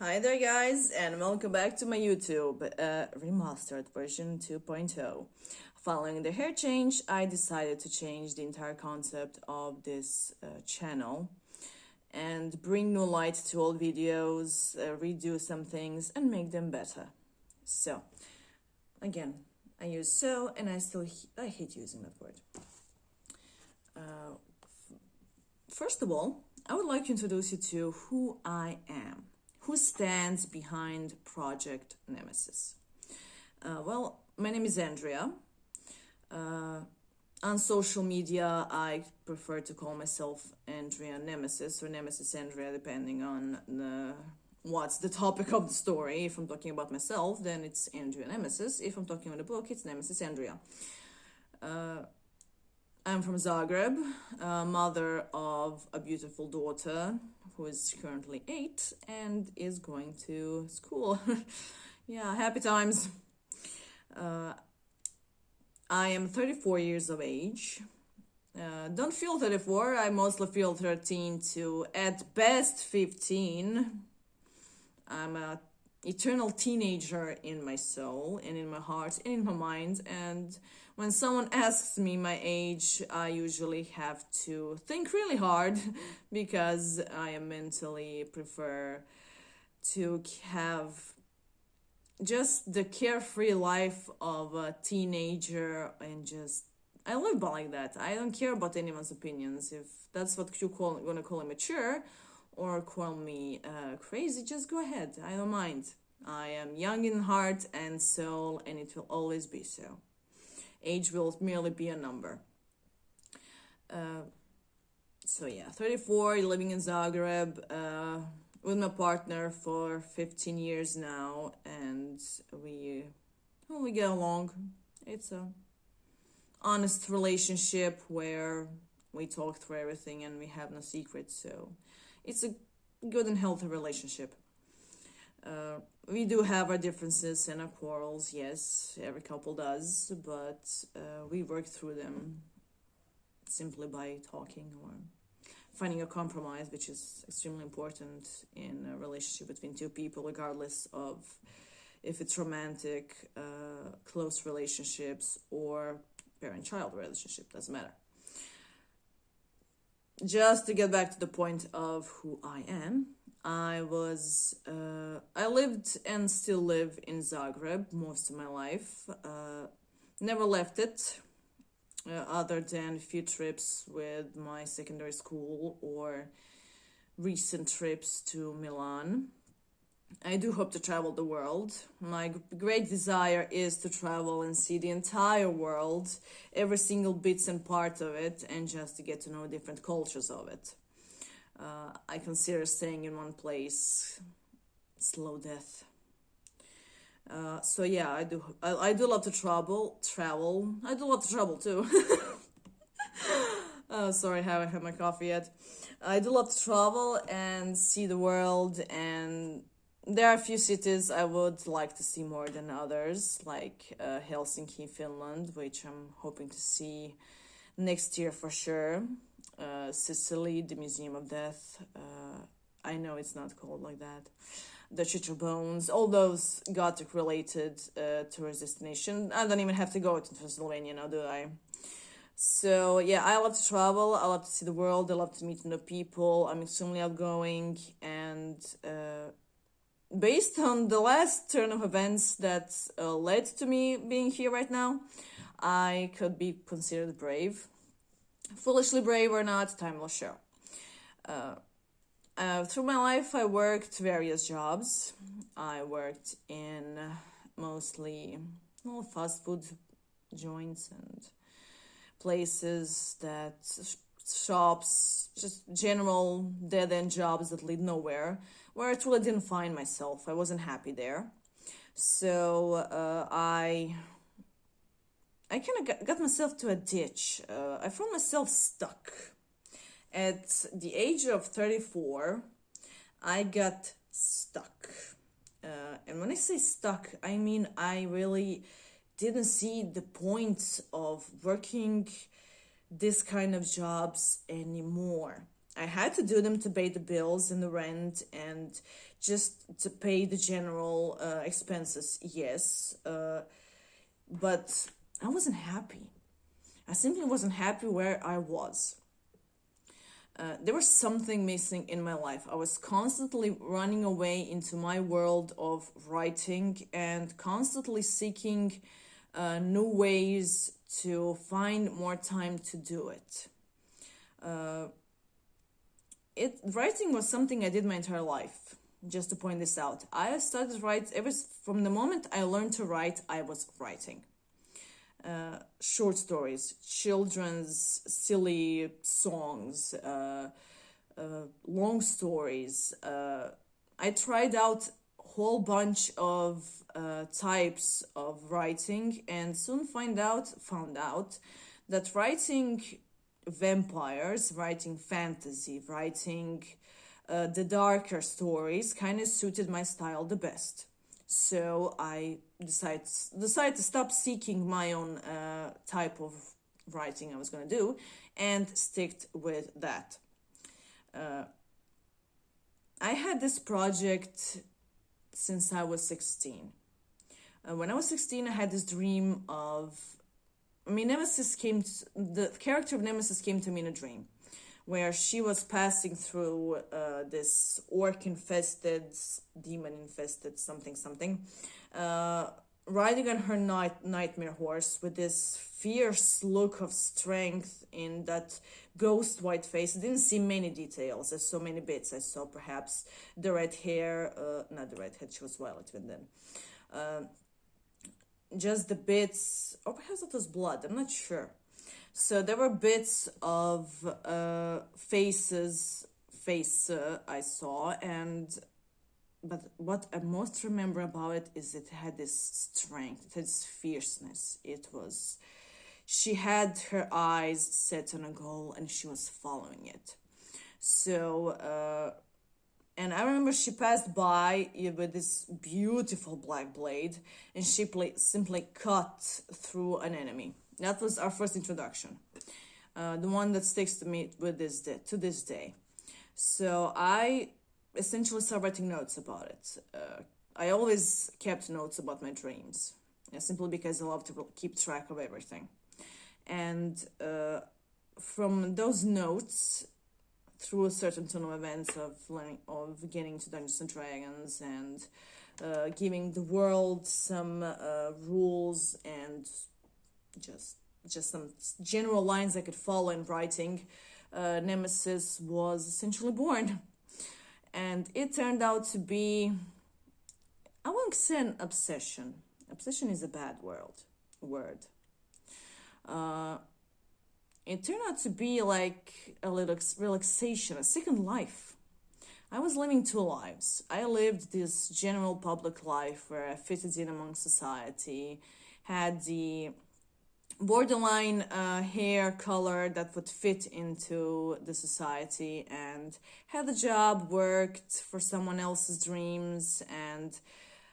Hi there guys, and welcome back to my YouTube, remastered version 2.0. Following the hair change, I decided to change the entire concept of this channel and bring new light to old videos, redo some things and make them better. So, again, I use so and I hate using that word. First of all, I would like to introduce you to who I am. Who stands behind Project Nemesis? Well, my name is Andrea. On social media, I prefer to call myself Andrea Nemesis or Nemesis Andrea, depending on what's the topic of the story. If I'm talking about myself, then it's Andrea Nemesis. If I'm talking about a book, it's Nemesis Andrea. I'm from Zagreb, mother of a beautiful daughter who is currently 8 and is going to school. Yeah, happy times. I am 34 years of age. Don't feel 34, I mostly feel 13 to at best 15. I'm a eternal teenager in my soul and in my heart and in my mind, and when someone asks me my age, I usually have to think really hard because I am mentally prefer to have just the carefree life of a teenager, and just I live by like that. I don't care about anyone's opinions. If that's what you gonna call me mature or call me crazy, just go ahead. I don't mind. I am young in heart and soul, and it will always be so. Age will merely be a number. So yeah, 34, living in Zagreb, with my partner for 15 years now, and we get along. It's a honest relationship where we talk through everything and we have no secrets, so it's a good and healthy relationship. We do have our differences and our quarrels, yes, every couple does, but we work through them simply by talking or finding a compromise, which is extremely important in a relationship between two people, regardless of if it's romantic, close relationships, or parent-child relationship, doesn't matter. Just to get back to the point of who I am, I lived and still live in Zagreb most of my life. Never left it, other than a few trips with my secondary school or recent trips to Milan. I do hope to travel the world. My great desire is to travel and see the entire world, every single bits and part of it, and just to get to know different cultures of it. I consider staying in one place slow death. So yeah, I do love to travel. I do love to travel too. Sorry, I haven't had my coffee yet. I do love to travel and see the world, and there are a few cities I would like to see more than others, like Helsinki, Finland, which I'm hoping to see next year for sure. Sicily, the Museum of Death. I know it's not called like that. The Chicho Bones, all those Gothic related tourist destination. I don't even have to go to Pennsylvania now, do I? So yeah, I love to travel. I love to see the world. I love to meet new people. I'm extremely outgoing, and based on the last turn of events that led to me being here right now, I could be considered brave. Foolishly brave or not, time will show. Through my life, I worked various jobs. I worked in mostly fast food joints and places shops, just general dead-end jobs that lead nowhere, where I truly didn't find myself. I wasn't happy there. So I kind of got myself to a ditch. I found myself stuck. At the age of 34, I got stuck. And when I say stuck, I mean I really didn't see the point of working this kind of jobs anymore. I had to do them to pay the bills and the rent and just to pay the general expenses, yes. But I wasn't happy. I simply wasn't happy where I was. There was something missing in my life. I was constantly running away into my world of writing and constantly seeking new ways to find more time to do it. Writing was something I did my entire life. Just to point this out, I started write ever from the moment I learned to write. I was writing short stories, children's silly songs, long stories. I tried out a whole bunch of types of writing, and soon found out that writing vampires, writing fantasy, writing the darker stories kind of suited my style the best. So I decided to stop seeking my own type of writing I was going to do and stick with that. I had this project since I was 16. When I was 16, I had this dream of... the character of Nemesis came to me in a dream, where she was passing through this orc-infested, demon-infested something, riding on her nightmare horse with this fierce look of strength in that ghost white face. I didn't see many details. I saw many bits. I saw perhaps the red hair, not the red hair, she was violet even then. Just the bits, or perhaps it was blood, I'm not sure. So there were bits of face I saw, but what I most remember about it is it had this strength, it had this fierceness. She had her eyes set on a goal and she was following it. So, and I remember she passed by with this beautiful black blade and she simply cut through an enemy. That was our first introduction. The one that sticks to me to this day. So I essentially started writing notes about it. I always kept notes about my dreams, simply because I love to keep track of everything. And from those notes, through a certain ton of events of getting to Dungeons and Dragons and giving the world some rules and just some general lines I could follow in writing, Nemesis was essentially born. And it turned out to be, I won't say an obsession. Obsession is a bad word. It turned out to be like a little relaxation, a second life. I was living two lives. I lived this general public life where I fitted in among society, had the borderline hair color that would fit into the society, and had a job, worked for someone else's dreams, and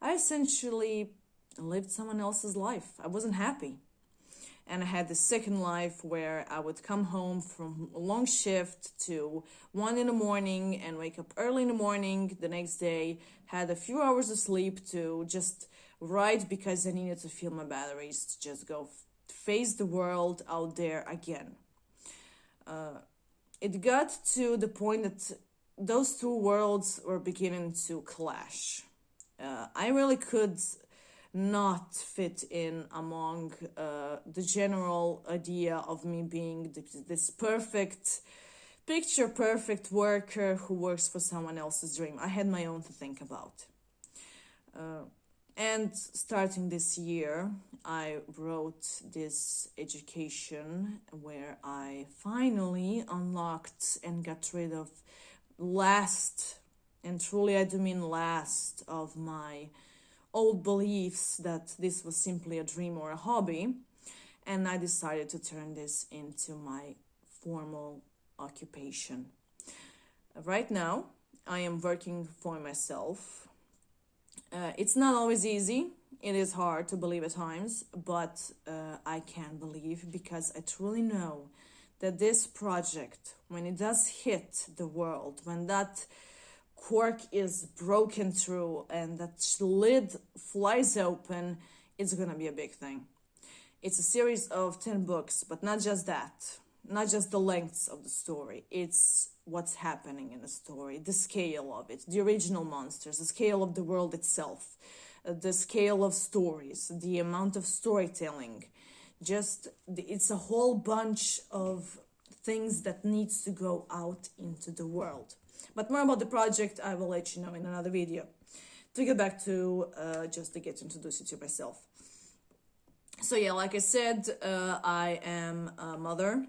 I essentially lived someone else's life. I wasn't happy. And I had the second life where I would come home from a long shift to 1 a.m. and wake up early in the morning the next day, had a few hours of sleep to just write because I needed to fill my batteries to just go face the world out there again. It got to the point that those two worlds were beginning to clash. I really could not fit in among the general idea of me being this picture perfect worker who works for someone else's dream. I had my own to think about. And starting this year, I wrote this education where I finally unlocked and got rid of last, and truly I do mean last, of my old beliefs that this was simply a dream or a hobby, and I decided to turn this into my formal occupation. Right now, I am working for myself. It's not always easy. It is hard to believe at times, but I can believe because I truly know that this project, when it does hit the world, when that cork is broken through and that lid flies open, it's gonna be a big thing. It's a series of 10 books, but not just that, not just the lengths of the story. It's what's happening in the story, the scale of it, the original monsters, the scale of the world itself, the scale of stories, the amount of storytelling. It's a whole bunch of things that needs to go out into the world. But more about the project I will let you know in another video. To get back to just to get introduced you to myself. So yeah, like I said, I am a mother,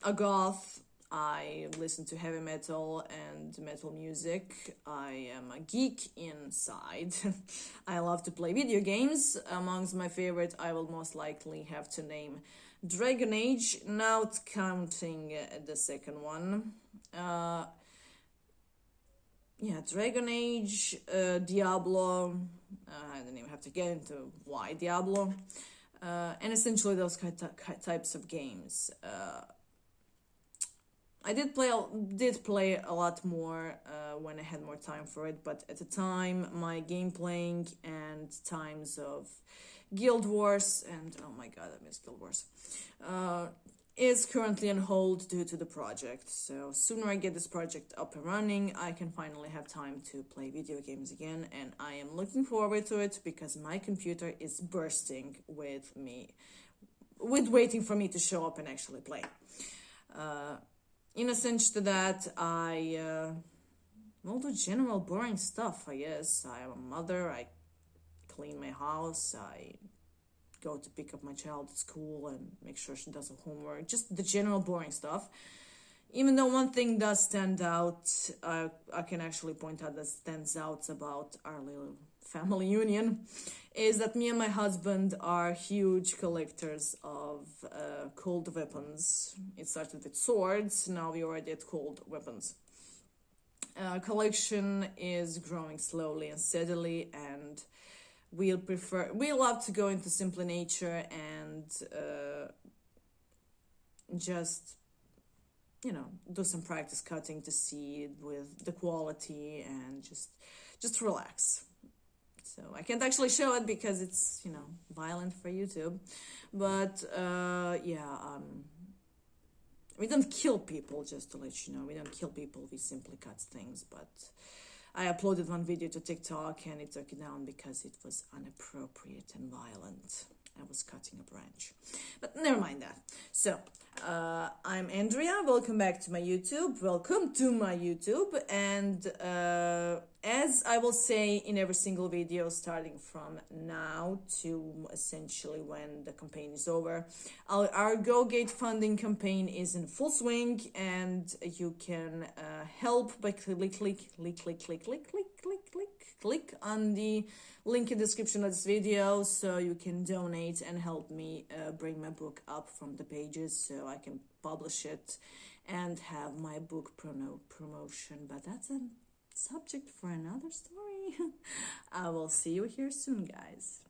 a goth. I listen to heavy metal and metal music. I am a geek inside. I love to play video games. Amongst my favorite, I will most likely have to name Dragon Age, not counting the second one. Yeah, Dragon Age, Diablo. I don't even have to get into why Diablo. And essentially those types of games. I did play a lot more when I had more time for it, but at the time, my game playing and times of Guild Wars, and oh my god, I miss Guild Wars, is currently on hold due to the project. So sooner I get this project up and running, I can finally have time to play video games again, and I am looking forward to it because my computer is bursting with waiting for me to show up and actually play. In a sense to that, I will do general boring stuff, I guess. I am a mother, I clean my house, I go to pick up my child at school and make sure she does her homework, just the general boring stuff. Even though one thing does stand out, I can actually point out that stands out about our little family union, is that me and my husband are huge collectors of cold weapons. It started with swords, now we already at cold weapons. Collection is growing slowly and steadily, and we love to go into Simple Nature and just, you know, do some practice cutting to see with the quality and just relax. So I can't actually show it because it's, you know, violent for YouTube. But we don't kill people, just to let you know. We don't kill people, we simply cut things. But I uploaded one video to TikTok and it took it down because it was inappropriate and violent. I was cutting a branch. But never mind that. So, I'm Andrea. Welcome back to my YouTube. Welcome to my YouTube. And as I will say in every single video, starting from now to essentially when the campaign is over, our GoGate funding campaign is in full swing, and you can help by click on the link in the description of this video so you can donate and help me bring my book up from the pages so I can publish it and have my book promotion. But that's a subject for another story. I will see you here soon, guys.